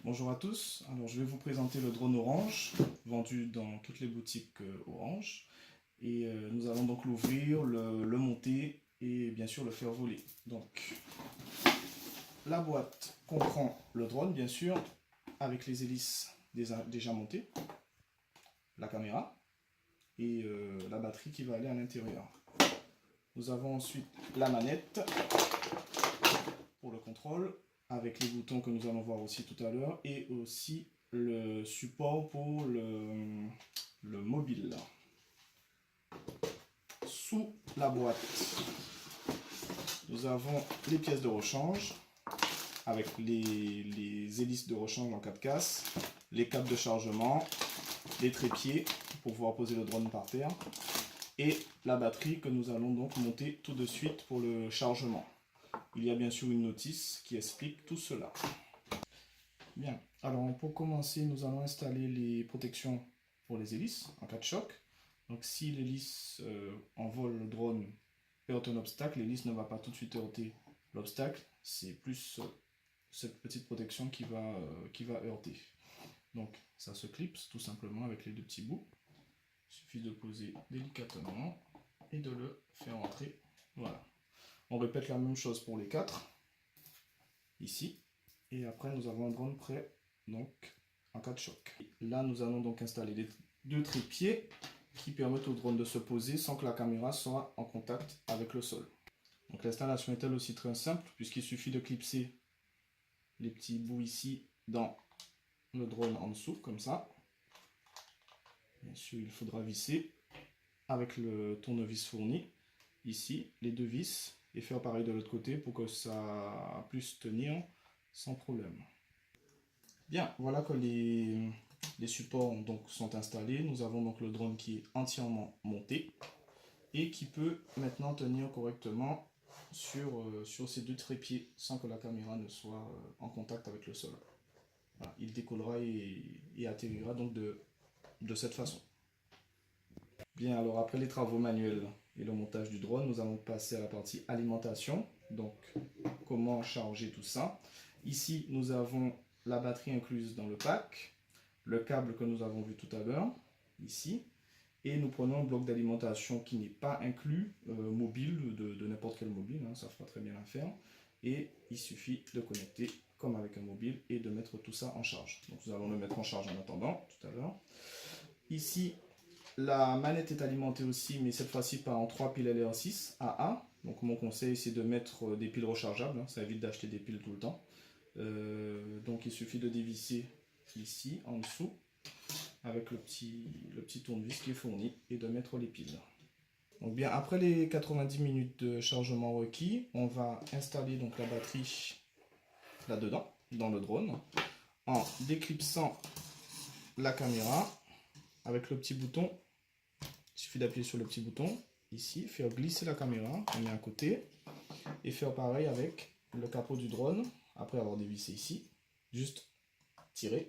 Bonjour à tous, alors je vais vous présenter le drone Orange, vendu dans toutes les boutiques Orange. Et nous allons donc l'ouvrir, le monter et bien sûr le faire voler. Donc la boîte comprend le drone bien sûr, avec les hélices déjà montées, la caméra et la batterie qui va aller à l'intérieur. Nous avons ensuite la manette pour le contrôle, avec les boutons que nous allons voir aussi tout à l'heure, et aussi le support pour le mobile. Sous la boîte, nous avons les pièces de rechange, avec les hélices de rechange en cas de casse, les câbles de chargement, les trépieds pour pouvoir poser le drone par terre, et la batterie que nous allons donc monter tout de suite pour le chargement. Il y a bien sûr une notice qui explique tout cela. Bien, alors pour commencer, nous allons installer les protections pour les hélices en cas de choc. Donc si l'hélice en vol, le drone heurte un obstacle, l'hélice ne va pas tout de suite heurter l'obstacle, c'est plus cette petite protection qui va heurter. Donc ça se clipse tout simplement avec les deux petits bouts. Il suffit de poser délicatement et de le faire entrer. Voilà. On répète la même chose pour les quatre, ici. Et après, nous avons un drone prêt, donc en cas de choc. Là, nous allons donc installer les deux trépieds qui permettent au drone de se poser sans que la caméra soit en contact avec le sol. Donc l'installation est elle aussi très simple, puisqu'il suffit de clipser les petits bouts ici dans le drone en dessous, comme ça. Bien sûr, il faudra visser avec le tournevis fourni, ici, les deux vis, et faire pareil de l'autre côté pour que ça puisse tenir sans problème. Bien, voilà que les supports donc sont installés. Nous avons donc le drone qui est entièrement monté et qui peut maintenant tenir correctement sur ces deux trépieds sans que la caméra ne soit en contact avec le sol. Voilà, il décollera et atterrira donc de cette façon. Bien, alors après les travaux manuels et le montage du drone, nous allons passer à la partie alimentation. Donc, comment charger tout ça. Ici, nous avons la batterie incluse dans le pack, le câble que nous avons vu tout à l'heure, ici, et nous prenons un bloc d'alimentation qui n'est pas inclus, mobile, de n'importe quel mobile, hein, ça fera très bien l'affaire, et il suffit de connecter comme avec un mobile et de mettre tout ça en charge. Donc nous allons le mettre en charge en attendant, tout à l'heure. Ici, la manette est alimentée aussi, mais cette fois-ci par en 3 piles LR6 AA. Donc mon conseil, c'est de mettre des piles rechargeables, hein, ça évite d'acheter des piles tout le temps. Donc il suffit de dévisser ici, en dessous, avec le petit tournevis qui est fourni, et de mettre les piles. Donc bien, après les 90 minutes de chargement requis, on va installer donc la batterie là-dedans, dans le drone, en déclipsant la caméra avec le petit bouton. Il suffit d'appuyer sur le petit bouton, ici, faire glisser la caméra, on met à côté, et faire pareil avec le capot du drone, après avoir dévissé ici, juste tirer,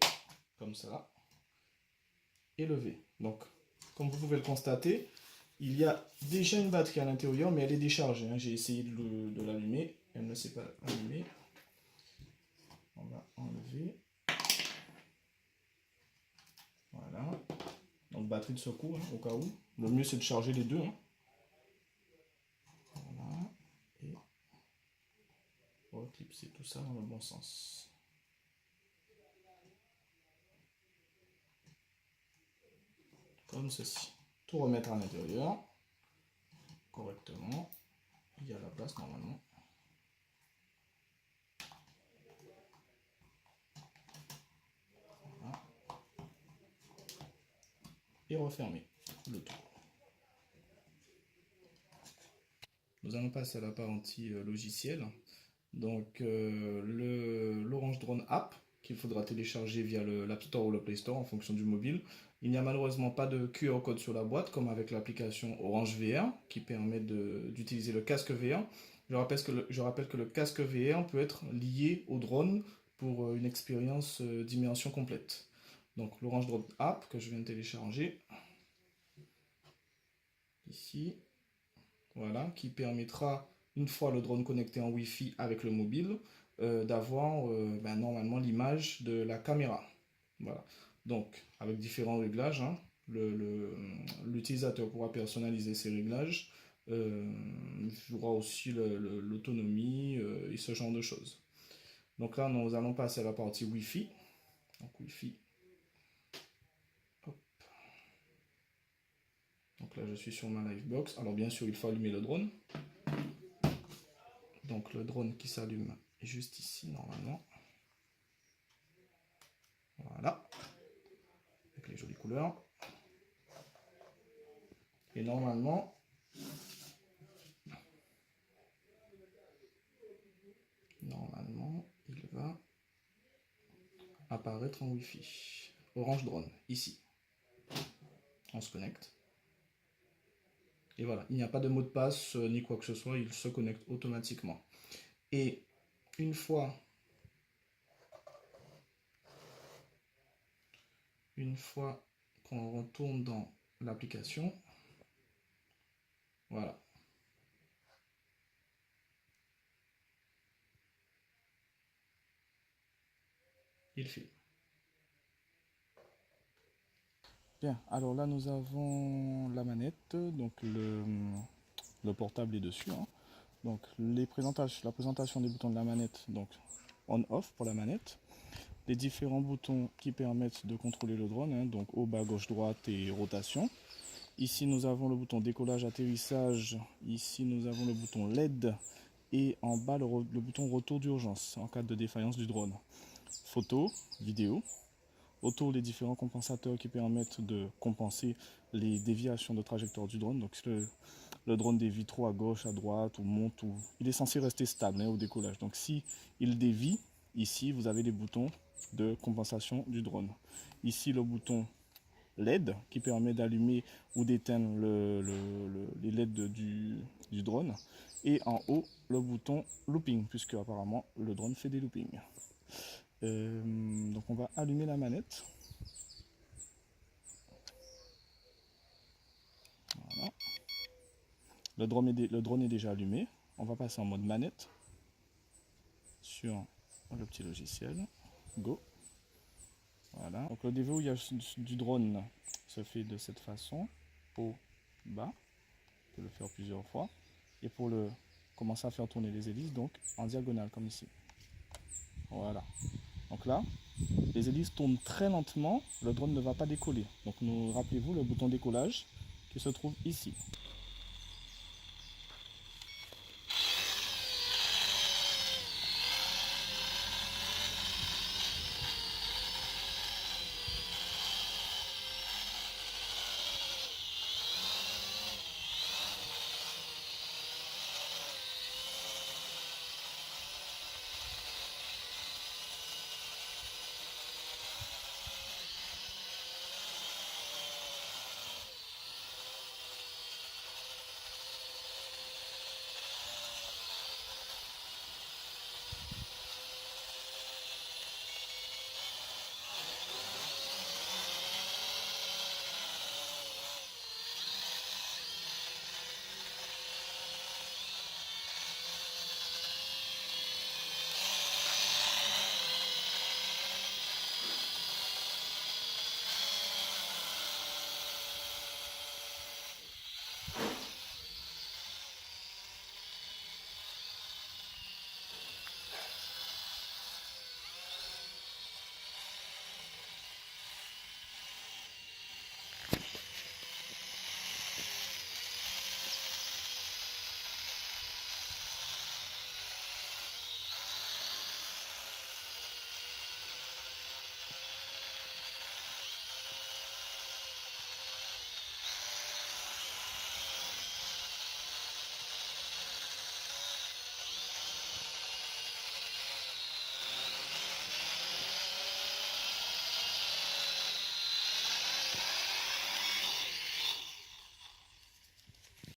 comme ça, et lever. Donc, comme vous pouvez le constater, il y a déjà une batterie à l'intérieur, mais elle est déchargée, hein. J'ai essayé de l'allumer, elle ne s'est pas allumée. On va enlever. Voilà. Donc batterie de secours, hein, au cas où. Le mieux c'est de charger les deux, hein. Voilà. Et reclipser tout ça dans le bon sens. Comme ceci. Tout remettre à l'intérieur correctement. Il y a la place normalement. Voilà. Et refermer le tout. Nous allons passer à la partie logicielle. Donc l'Orange Drone App qu'il faudra télécharger via l'App Store ou le Play Store en fonction du mobile. Il n'y a malheureusement pas de QR code sur la boîte comme avec l'application Orange VR qui permet d'utiliser le casque VR. Je rappelle que le casque VR peut être lié au drone pour une expérience d'immersion complète. Donc l'Orange Drone App que je viens de télécharger ici, voilà, qui permettra, une fois le drone connecté en Wi-Fi avec le mobile, d'avoir normalement l'image de la caméra. Voilà. Donc, avec différents réglages, hein, l'utilisateur pourra personnaliser ses réglages, jouera aussi l'autonomie et ce genre de choses. Donc là, nous allons passer à la partie Wi-Fi. Donc Wi-Fi. Hop. Donc là, je suis sur ma Livebox. Alors bien sûr, il faut allumer le drone. Donc le drone qui s'allume juste ici, normalement. Voilà. Avec les jolies couleurs. Et normalement, il va apparaître en Wi-Fi. Orange Drone, ici. On se connecte. Et voilà, il n'y a pas de mot de passe ni quoi que ce soit, il se connecte automatiquement. Et une fois qu'on retourne dans l'application, voilà. Il filme. Bien, alors là nous avons la manette, donc le portable est dessus. Hein. Donc la présentation des boutons de la manette, donc on-off pour la manette. Les différents boutons qui permettent de contrôler le drone, hein, donc haut, bas, gauche, droite et rotation. Ici nous avons le bouton décollage, atterrissage. Ici nous avons le bouton LED et en bas le bouton retour d'urgence en cas de défaillance du drone. Photo, vidéo. Autour, les différents compensateurs qui permettent de compenser les déviations de trajectoire du drone. Donc si le drone dévie trop à gauche, à droite ou monte, il est censé rester stable au décollage. Donc si il dévie, ici vous avez les boutons de compensation du drone. Ici le bouton LED qui permet d'allumer ou d'éteindre les LED du drone. Et en haut, le bouton looping, puisque apparemment le drone fait des loopings. Donc on va allumer la manette. Voilà. Le drone est déjà allumé. On va passer en mode manette sur le petit logiciel. Go. Voilà. Donc le déverrouillage du drone se fait de cette façon. Haut, bas. On peut le faire plusieurs fois. Et pour commencer à faire tourner les hélices, donc en diagonale comme ici. Voilà. Donc là, les hélices tournent très lentement, le drone ne va pas décoller. Donc rappelez-vous le bouton décollage qui se trouve ici.